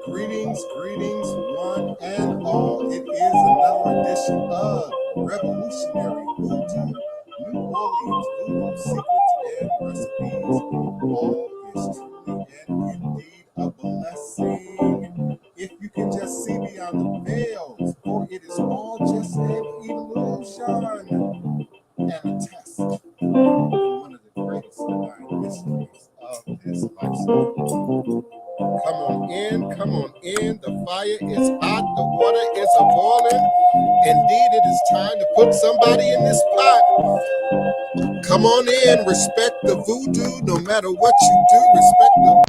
Greetings, one and all. It is another edition of Revolutionary Voodoo, New Orleans Voodoo Secrets and Recipes. All is truly and indeed a blessing. If you can just see beyond the veils, for it is all just an illusion and a test of one of the greatest divine mysteries of this lifestyle. Come on in. The fire is hot, the water is a-boiling. Indeed, it is time to put somebody in this pot. Come on in, respect the voodoo, no matter what you do, respect the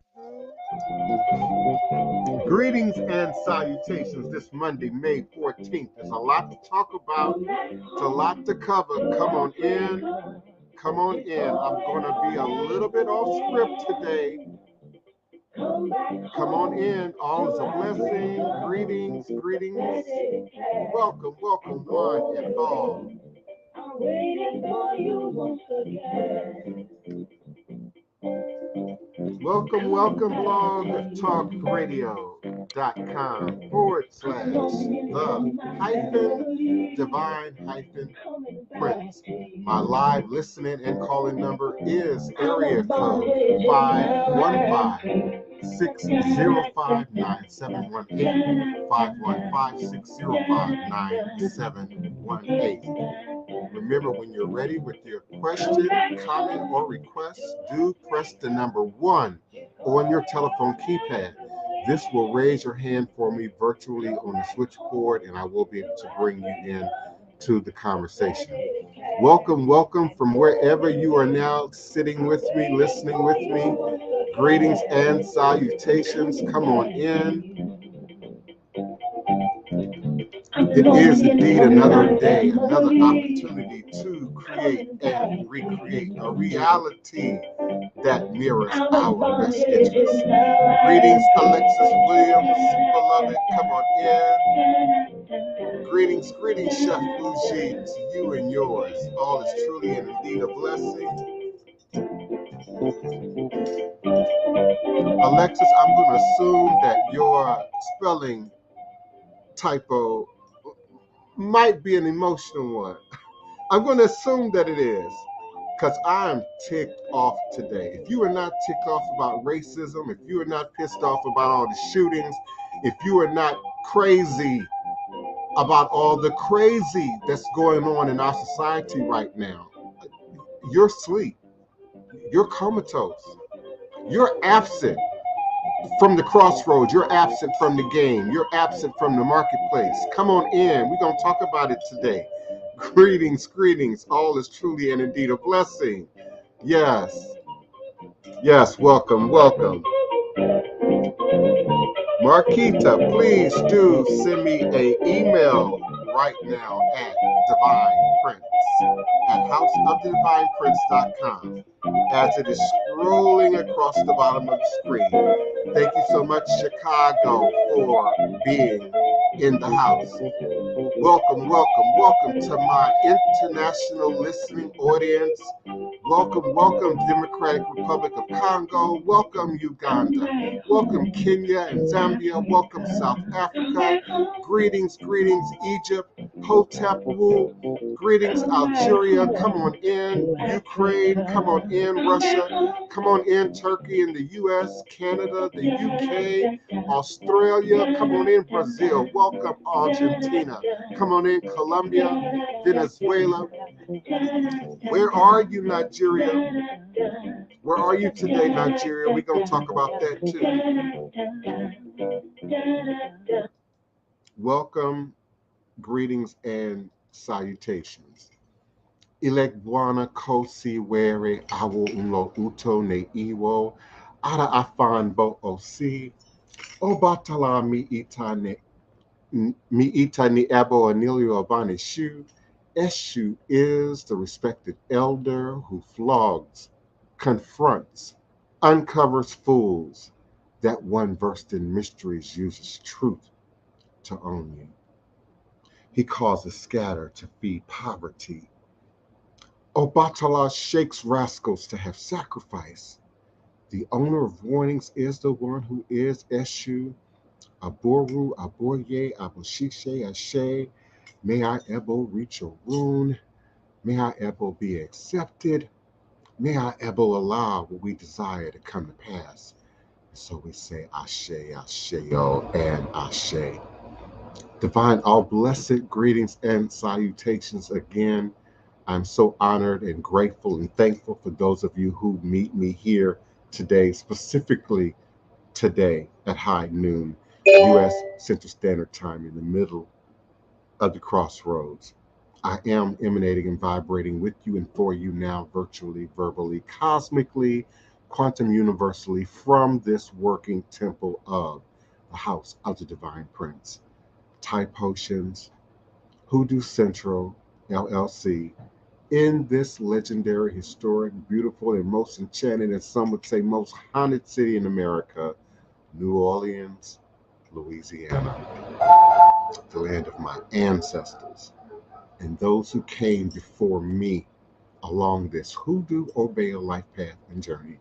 voodoo. Greetings and salutations this Monday, May 14th. There's a lot to talk about, it's a lot to cover. Come on in. I'm going to be a little bit off script today. Come on in. All is a blessing. Greetings. Welcome, one and all. I'm waiting for you once again. Welcome, blogtalkradio.com/the-divine-prince. My live listening and calling number is area code 515-605-9718, 515-605-9718. Remember, when you're ready with your question, comment, or request, do press the number 1 on your telephone keypad. This will raise your hand for me virtually on the switchboard, and I will be able to bring you in to the conversation. Welcome from wherever you are now sitting with me, listening with me. Greetings and salutations. Come on in. It is indeed another day, another opportunity to create and recreate a reality that mirrors our best interests. Greetings, Alexis Williams, beloved, come on in. Greetings, Chef Bougie, to you and yours. All is truly and indeed a blessing. Alexis, I'm going to assume that your spelling typo might be an emotional one. I'm going to assume that it is, because I'm ticked off today. If you are not ticked off about racism, if you are not pissed off about all the shootings, if you are not crazy about all the crazy that's going on in our society right now, you're asleep. You're comatose. You're absent from the crossroads. You're absent from the game. You're absent from the marketplace. Come on in. We're going to talk about it today. Greetings. All is truly and indeed a blessing. Yes, welcome. Marquita, please do send me an email right now at DivinePrince@houseofthedivineprince.com as it is scrolling across the bottom of the screen. Thank you so much, Chicago, for being in the house. Welcome to my international listening audience. Welcome, Democratic Republic of Congo. Welcome, Uganda. Welcome, Kenya and Zambia. Welcome, South Africa. Greetings, Egypt. Hotep Wu. Greetings, Algeria. Come on in. Ukraine. Come on in. Russia. Come on in. Turkey and the U.S., Canada, the UK, Australia. Come on in. Brazil. Welcome, Argentina. Come on in. Colombia, Venezuela. Where are you, Nigeria? Where are you today, Nigeria? We're going to talk about that too. Welcome, greetings, and salutations. Ilegwana kosi were awo unlo uto ne iwo, ara afan bo osi, obatala mi ita ni abo anilio abane shu. Eshu is the respected elder who flogs, confronts, uncovers fools. That one versed in mysteries uses truth to own you. He causes scatter to feed poverty. Obatala shakes rascals to have sacrifice. The owner of warnings is the one who is Eshu. Aboru, Aboye, Aboshishe, Ashe. May I Ebo reach your wound. May I Ebo be accepted. May I Ebo allow what we desire to come to pass. And so we say Ashe, Asheo, and Ashe. Divine, all blessed greetings and salutations again. I'm so honored and grateful and thankful for those of you who meet me here today, specifically today at high noon, U.S. Central Standard Time, in the middle of the crossroads. I am emanating and vibrating with you and for you now, virtually, verbally, cosmically, quantum universally, from this working temple of the house of the Divine Prince. Thai Potions, Hoodoo Central, LLC, in this legendary, historic, beautiful, and most enchanted, and some would say most haunted city in America, New Orleans, Louisiana, the land of my ancestors and those who came before me along this hoodoo Obeah life path and journey,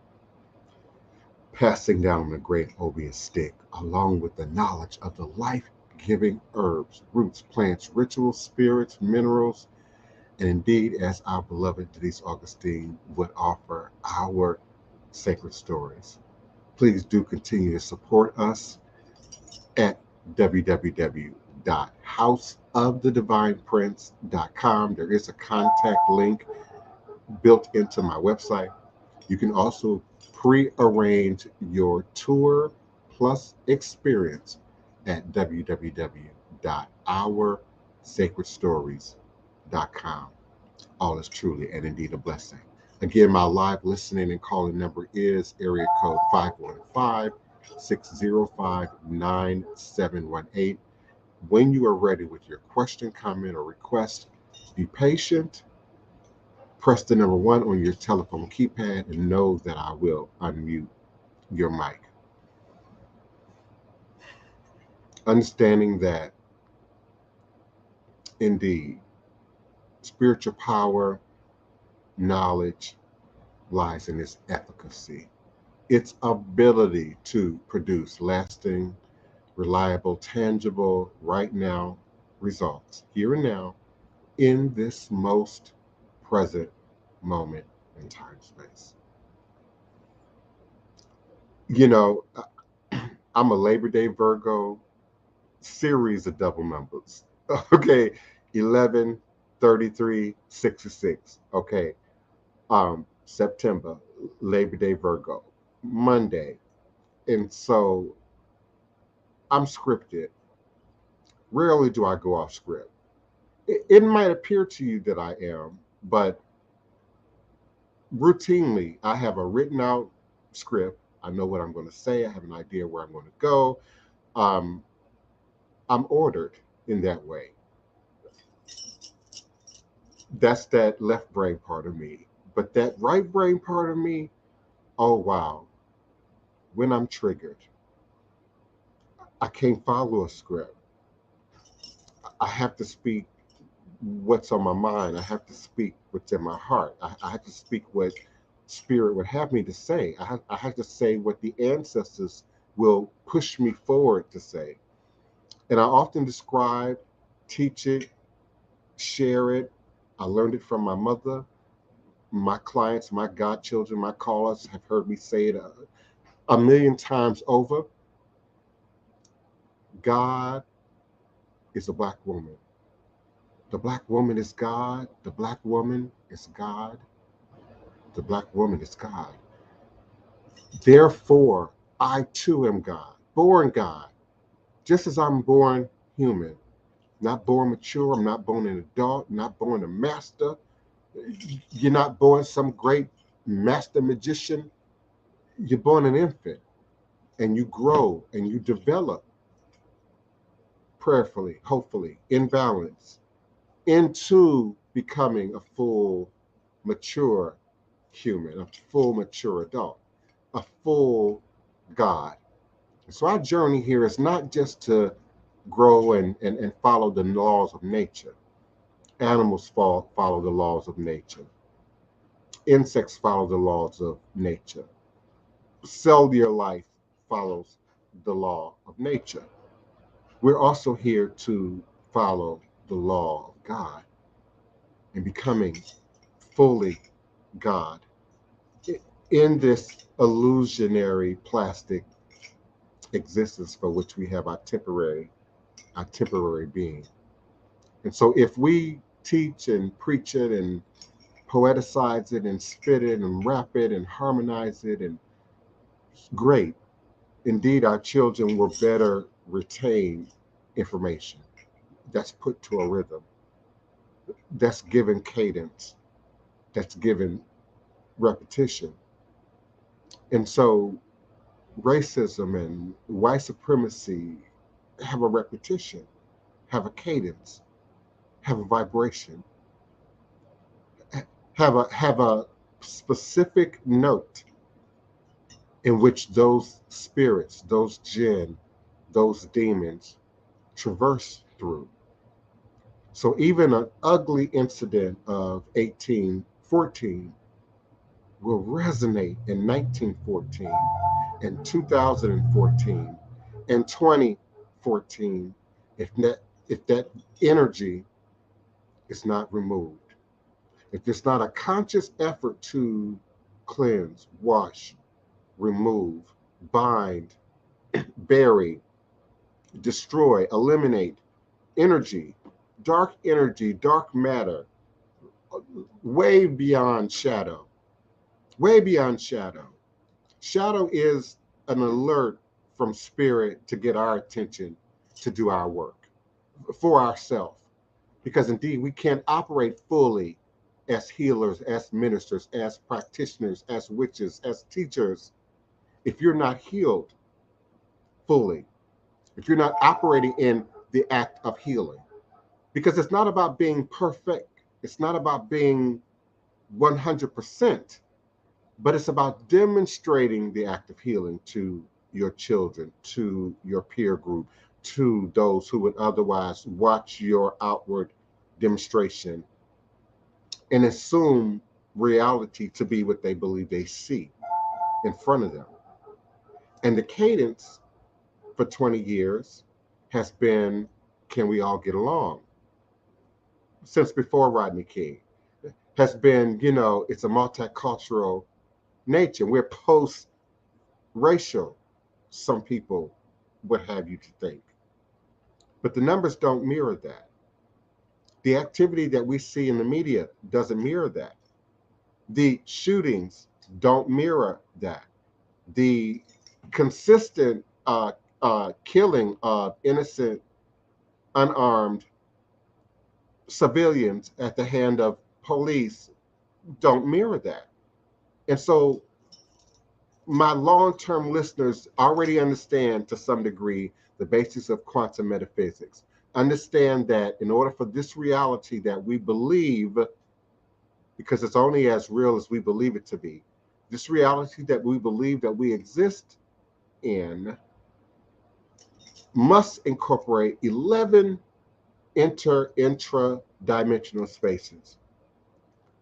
passing down the great Obeah stick along with the knowledge of the life-giving herbs, roots, plants, rituals, spirits, minerals, and indeed, as our beloved Denise Augustine would offer, our sacred stories. Please do continue to support us at www.houseofthedivineprince.com. There is a contact link built into my website. You can also pre-arrange your tour plus experience at www.oursacredstories.com. All is truly and indeed a blessing. Again, my live listening and calling number is area code 515-605-9718. When you are ready with your question, comment, or request, be patient. Press the number 1 on your telephone keypad and know that I will unmute your mic. Understanding that, indeed, spiritual power, knowledge lies in its efficacy, its ability to produce lasting, reliable, tangible, right now results, here and now, in this most present moment in time space. You know, I'm a Labor Day Virgo, series of double numbers. Okay, 11, 33, 66. Okay, September, Labor Day Virgo, Monday. And so I'm scripted. Rarely do I go off script. It might appear to you that I am, but routinely I have a written out script. I know what I'm going to say. I have an idea where I'm going to go. I'm ordered in that way. That's that left brain part of me. But that right brain part of me, oh wow, when I'm triggered, I can't follow a script. I have to speak what's on my mind. I have to speak what's in my heart. I have to speak what spirit would have me to say. I have to say what the ancestors will push me forward to say. And I often describe, teach it, share it. I learned it from my mother. My clients, my godchildren, my callers have heard me say it a million times over. God is a Black woman. The Black woman is God. The Black woman is God. The Black woman is God. Therefore, I too am God, born God, just as I'm born human, not born mature. I'm not born an adult, not born a master. You're not born some great master magician. You're born an infant, and you grow and you develop prayerfully, hopefully, in balance, into becoming a full, mature human, a full, mature adult, a full God. So our journey here is not just to grow and follow the laws of nature. Animals follow the laws of nature. Insects follow the laws of nature. Cellular life follows the law of nature. we're also here to follow the law of God and becoming fully God in this illusionary plastic existence for which we have our temporary being. And so if we teach and preach it and poeticize it and spit it and rap it and harmonize it, and great, indeed our children will better retain information that's put to a rhythm, that's given cadence, that's given repetition. And so racism and white supremacy have a repetition, have a cadence, have a vibration, have a specific note in which those spirits, those jinn, those demons traverse through. So even an ugly incident of 1814 will resonate in 1914 and 2014 and 2014 if that energy is not removed. If there's not a conscious effort to cleanse, wash, remove, bind, bury, destroy, eliminate energy, dark matter, way beyond shadow, way beyond shadow. Shadow is an alert from spirit to get our attention to do our work for ourselves. Because indeed, we can't operate fully as healers, as ministers, as practitioners, as witches, as teachers, if you're not healed fully, if you're not operating in the act of healing. Because it's not about being perfect. It's not about being 100%, but it's about demonstrating the act of healing to your children, to your peer group, to those who would otherwise watch your outward demonstration and assume reality to be what they believe they see in front of them. And the cadence for 20 years has been, can we all get along? Since before Rodney King, has been, it's a multicultural nature. We're post-racial, some people would have you to think. But the numbers don't mirror that. The activity that we see in the media doesn't mirror that. The shootings don't mirror that. The consistent killing of innocent, unarmed civilians at the hand of police don't mirror that. And so my long-term listeners already understand to some degree the basis of quantum metaphysics. Understand that in order for this reality that we believe, because it's only as real as we believe it to be, this reality that we believe that we exist in must incorporate 11 intra-dimensional spaces.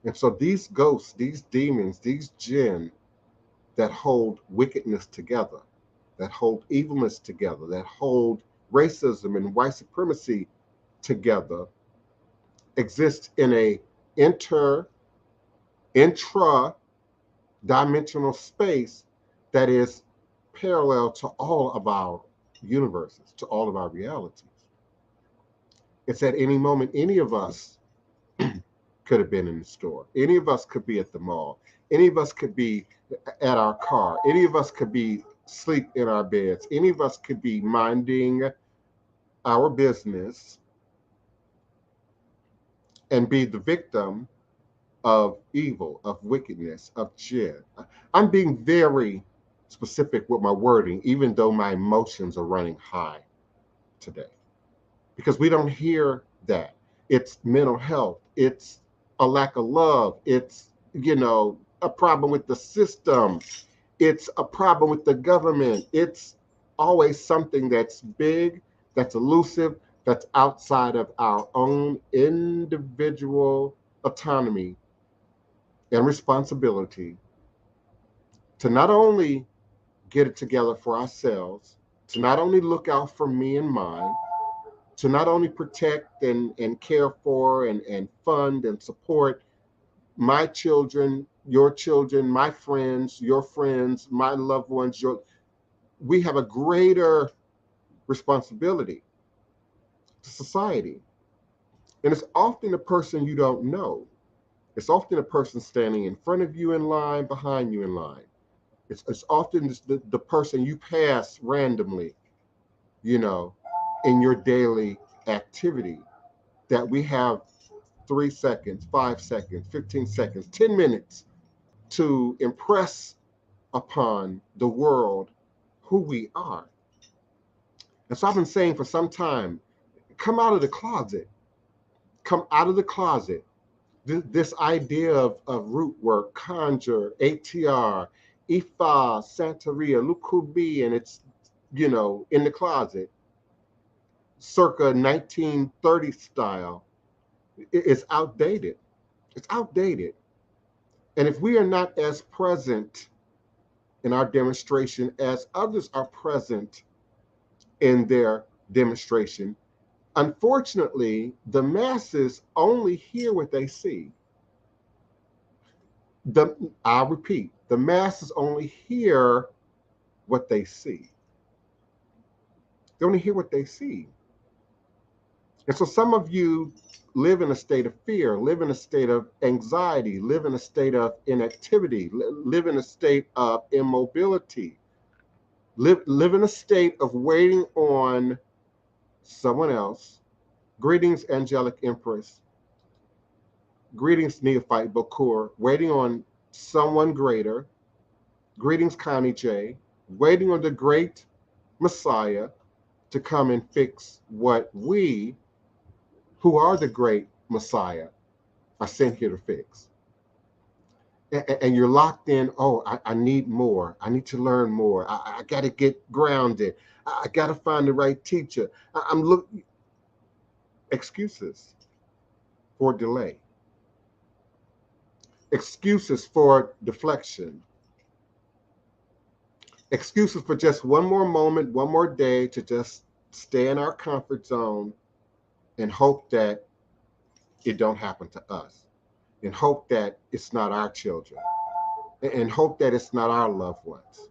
And so these ghosts, these demons, these jinn that hold wickedness together, that hold evilness together, that hold racism and white supremacy together, exist in a intra-dimensional space that is parallel to all of our universes, to all of our realities. It's at any moment, any of us could have been in the store. Any of us could be at the mall. Any of us could be at our car. Any of us could be asleep in our beds. Any of us could be minding our business and be the victim of evil, of wickedness, of jinn. I'm being very specific with my wording, even though my emotions are running high today. Because we don't hear that. It's mental health. It's a lack of love. It's, a problem with the system. It's a problem with the government. It's always something that's big, that's elusive, that's outside of our own individual autonomy and responsibility to not only get it together for ourselves, to not only look out for me and mine, to not only protect and care for and fund and support my children, your children, my friends, your friends, my loved ones, we have a greater responsibility to society. And it's often a person you don't know. It's often a person standing in front of you in line, behind you in line. It's often the person you pass randomly, you know, in your daily activity, that we have 3 seconds, 5 seconds, 15 seconds, 10 minutes to impress upon the world who we are. And so I've been saying for some time, come out of the closet. Come out of the closet. This idea of root work, conjure, ATR, Ifa, Santeria, Lukubi, and it's, you know, in the closet, circa 1930 style, it's outdated. It's outdated. And if we are not as present in our demonstration as others are present in their demonstration, unfortunately, the masses only hear what they see. I'll repeat, the masses only hear what they see. They only hear what they see. And so some of you live in a state of fear, live in a state of anxiety, live in a state of inactivity, live in a state of immobility, live in a state of waiting on someone else. Greetings, Angelic Empress. Greetings, Neophyte Bakur. Waiting on someone greater. Greetings, Connie J. Waiting on the great Messiah to come and fix what we, who are the great Messiah, are sent here to fix. And you're locked in, oh, I need more. I need to learn more. I got to get grounded. I got to find the right teacher. I'm looking. Excuses for delay. Excuses for deflection. Excuses for just one more moment, one more day to just stay in our comfort zone and hope that it don't happen to us, and hope that it's not our children, and hope that it's not our loved ones,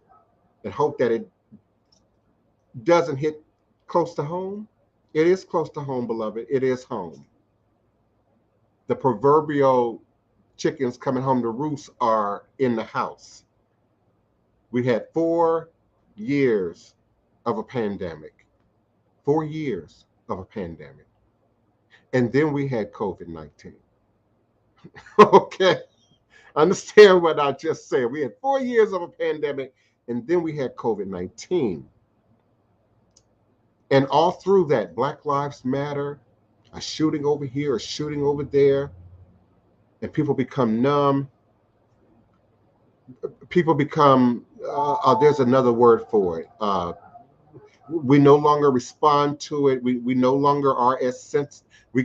and hope that it doesn't hit close to home. It is close to home, beloved. It is home. The proverbial chickens coming home to roost are in the house. We had 4 years of a pandemic. 4 years of a pandemic. And then we had COVID-19. Okay. Understand what I just said. We had 4 years of a pandemic, and then we had COVID-19. And all through that, Black Lives Matter, a shooting over here, a shooting over there, and people become numb. People become, there's another word for it. We no longer respond to it. We no longer are as we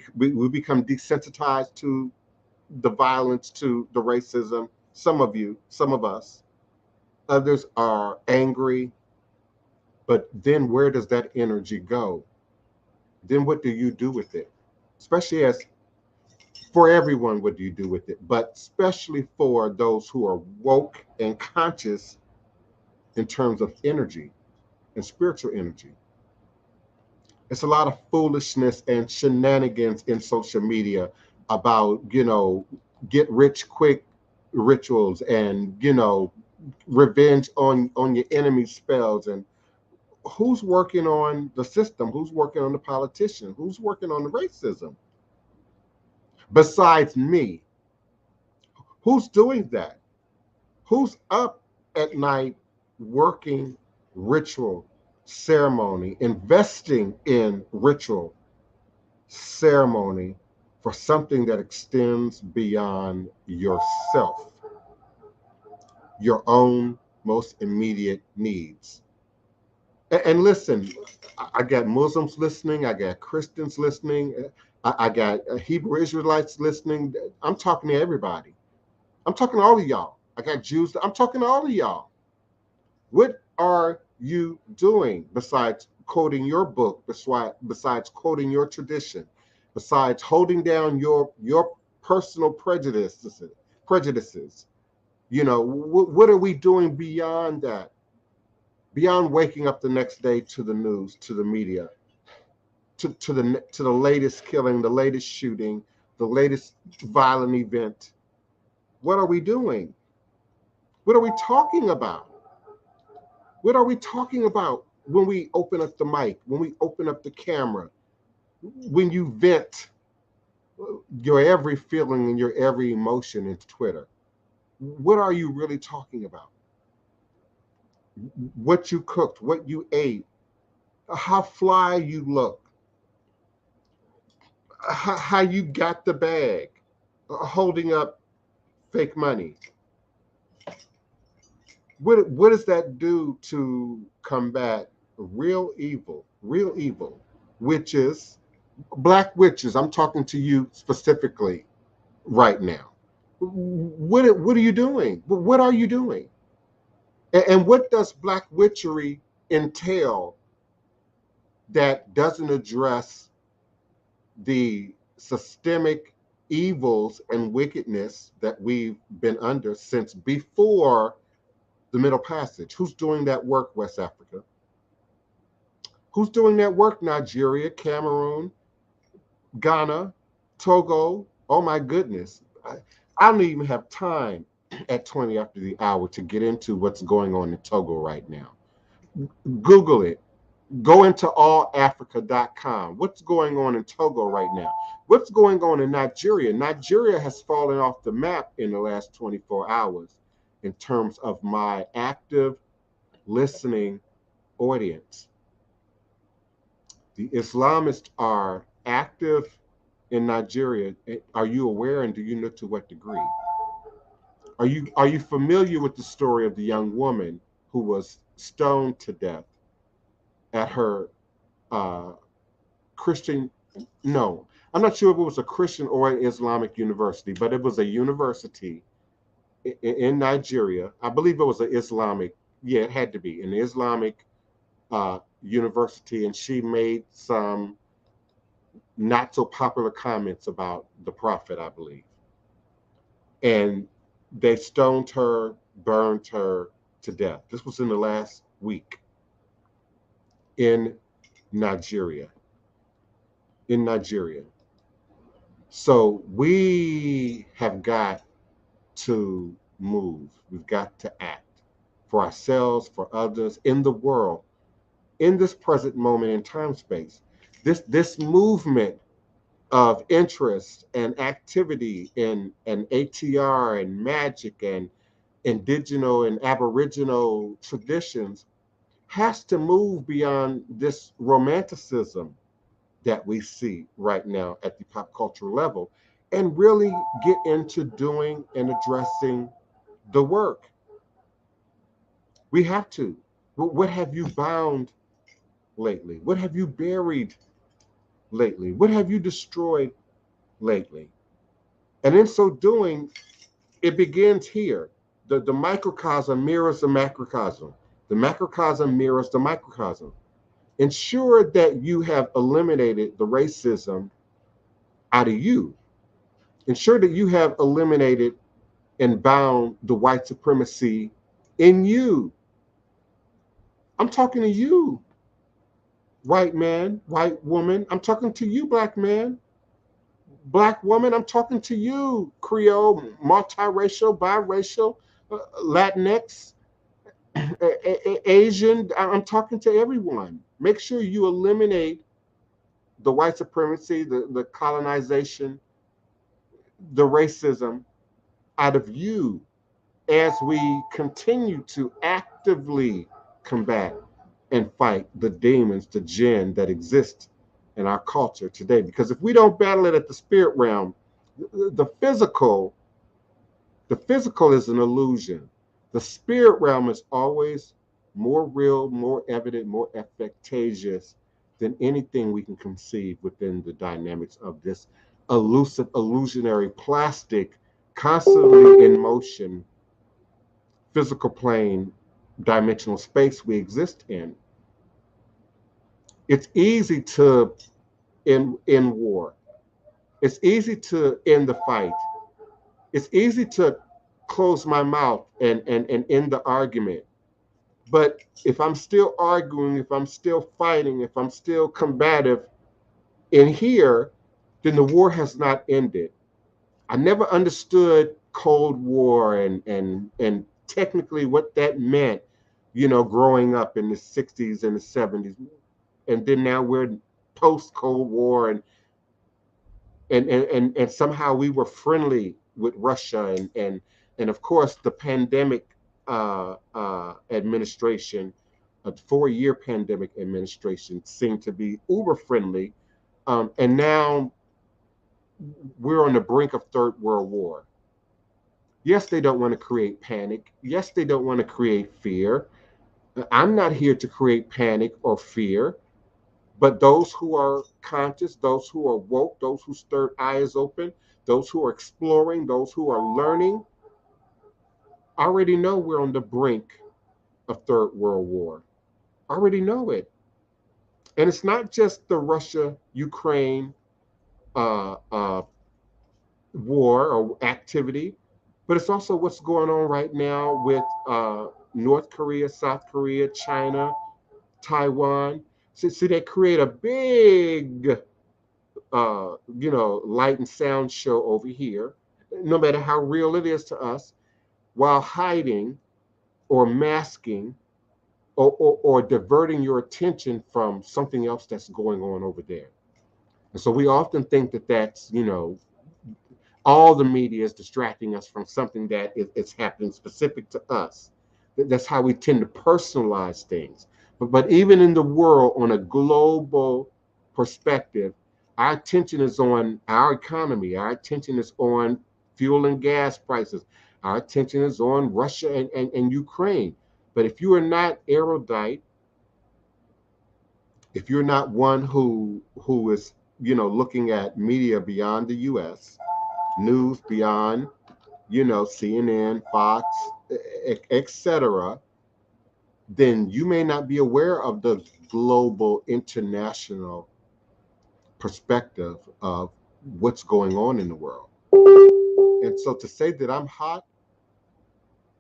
become desensitized to the violence, to the racism. Some of you, some of us. Others are angry. But then where does that energy go? Then what do you do with it? Especially as for everyone, what do you do with it? But especially for those who are woke and conscious in terms of energy and spiritual energy. It's a lot of foolishness and shenanigans in social media about, you know, get rich quick rituals and, you know, revenge on your enemy's spells. And who's working on the system? Who's working on the politician? Who's working on the racism? Besides me, who's doing that? Who's up at night working ritual, ceremony, investing in ritual, ceremony for something that extends beyond yourself, your own most immediate needs? And listen, I got Muslims listening, I got Christians listening, I got Hebrew Israelites listening. I'm talking to everybody. I'm talking to all of y'all. I got Jews. I'm talking to all of y'all. What are you doing besides quoting your book, besides quoting your tradition, besides holding down your personal prejudices, you know, what are we doing beyond that? Beyond waking up the next day to the news, to the media, to the latest killing, the latest shooting, the latest violent event. What are we doing? What are we talking about? What are we talking about when we open up the mic, when we open up the camera, when you vent your every feeling and your every emotion into Twitter? What are you really talking about? What you cooked, what you ate, how fly you look, how you got the bag, holding up fake money. What does that do to combat real evil, witches, black witches? I'm talking to you specifically right now. What are you doing? What are you doing? And what does black witchery entail that doesn't address the systemic evils and wickedness that we've been under since before the Middle Passage? Who's doing that work, West Africa? Who's doing that work, Nigeria, Cameroon, Ghana, Togo? Oh my goodness. I don't even have time at 20 after the hour to get into what's going on in Togo right now. Google it. Go into allafrica.com. What's going on in Togo right now? What's going on in Nigeria? Nigeria has fallen off the map in the last 24 hours in terms of my active listening audience. The Islamists are active in Nigeria. Are you aware, and do you know to what degree? Are you familiar with the story of the young woman who was stoned to death at her Christian? No, I'm not sure if it was a Christian or an Islamic university, but it was a university in Nigeria. I believe it was an Islamic. Yeah, it had to be an Islamic university, and she made some not so popular comments about the prophet, I believe. And they stoned her, burned her to death. This was in the last week in Nigeria. In Nigeria. So we have got to move. We've got to act for ourselves, for others, in the world, in this present moment in time space. This movement of interest and activity in ATR and magic and indigenous and aboriginal traditions has to move beyond this romanticism that we see right now at the pop culture level and really get into doing and addressing the work. We have to. What have you bound lately? What have you buried lately? What have you destroyed lately? And in so doing, it begins here. The microcosm mirrors the macrocosm. The macrocosm mirrors the microcosm. Ensure that you have eliminated the racism out of you. Ensure that you have eliminated and bound the white supremacy in you. I'm talking to you, white man, white woman. I'm talking to you, black man, black woman. I'm talking to you, Creole, multiracial, biracial, Latinx, Asian. I'm talking to everyone. Make sure you eliminate the white supremacy, the colonization, the racism out of you as we continue to actively combat and fight the demons, the jinn that exist in our culture today. Because if we don't battle it at the spirit realm, the physical is an illusion. The spirit realm is always more real, more evident, more efficacious than anything we can conceive within the dynamics of this elusive, illusionary plastic, constantly in motion, physical plane, dimensional space we exist in. It's easy to end war. It's easy to end the fight. It's easy to close my mouth and end the argument. But if I'm still arguing, if I'm still fighting, if I'm still combative in here, then the war has not ended. I never understood Cold War and technically what that meant, growing up in the 60s and the 70s. And then now we're post Cold War and somehow we were friendly with Russia and of course the pandemic administration, a 4-year pandemic administration seemed to be uber friendly, and now we're on the brink of Third World War. Yes, they don't want to create panic. Yes, they don't want to create fear. I'm not here to create panic or fear. But those who are conscious, those who are woke, those whose third eye is open, those who are exploring, those who are learning, already know we're on the brink of Third World War. Already know it. And it's not just the Russia-Ukraine uh, uh, war or activity, but it's also what's going on right now with North Korea, South Korea, China, Taiwan. See, they create a big light and sound show over here, no matter how real it is to us, while hiding or masking or diverting your attention from something else that's going on over there. And so we often think that that's, all the media is distracting us from something that is happening specific to us. That's how we tend to personalize things. But even in the world, on a global perspective, our attention is on our economy. Our attention is on fuel and gas prices. Our attention is on Russia and Ukraine. But if you are not erudite, if you're not one who is, looking at media beyond the US, news beyond, CNN, Fox, etc., then you may not be aware of the global international perspective of what's going on in the world. And so to say that I'm hot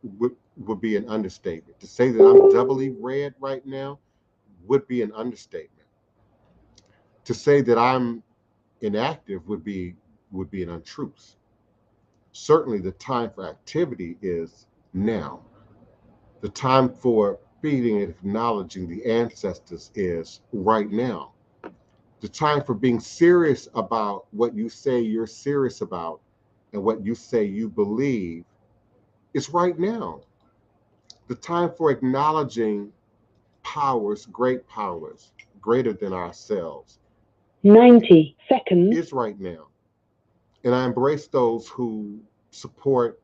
would be an understatement. To say that I'm doubly red right now would be an understatement. To say that I'm inactive would be an untruth. Certainly the time for activity is now. The time for feeding and acknowledging the ancestors is right now. The time for being serious about what you say you're serious about and what you say you believe is right now. The time for acknowledging powers, great powers, greater than ourselves, 90 seconds, is right now. And I embrace those who support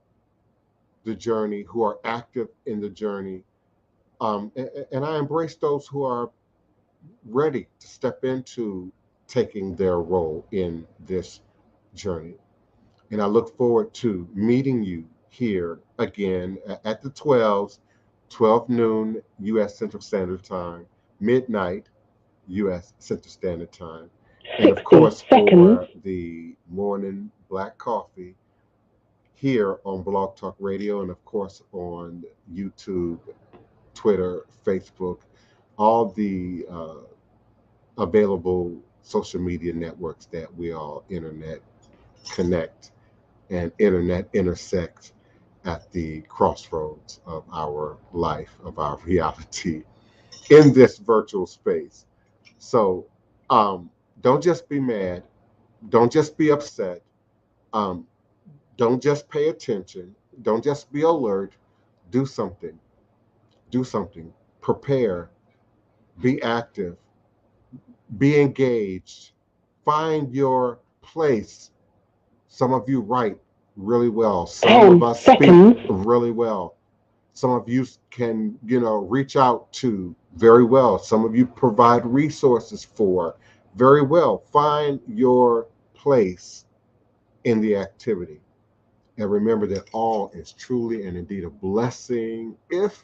the journey, who are active in the journey. And I embrace those who are ready to step into taking their role in this journey. And I look forward to meeting you here again at the 12 noon U.S. Central Standard Time, midnight U.S. Central Standard Time. And of course, for the morning black coffee here on Blog Talk Radio, and of course on YouTube, Twitter, Facebook, all the available social media networks that we all internet connect and internet intersect at the crossroads of our life, of our reality in this virtual space. So don't just be mad. Don't just be upset. Um, don't just pay attention. Don't just be alert. Do something. Do something. Prepare. Be active. Be engaged. Find your place. Some of you write really well. Some of us speak really well. Some of you can, reach out to very well. Some of you provide resources for very well. Find your place in the activity. And remember that all is truly and indeed a blessing if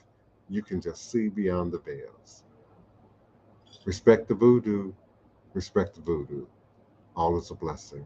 you can just see beyond the veils. Respect the voodoo. Respect the voodoo. All is a blessing.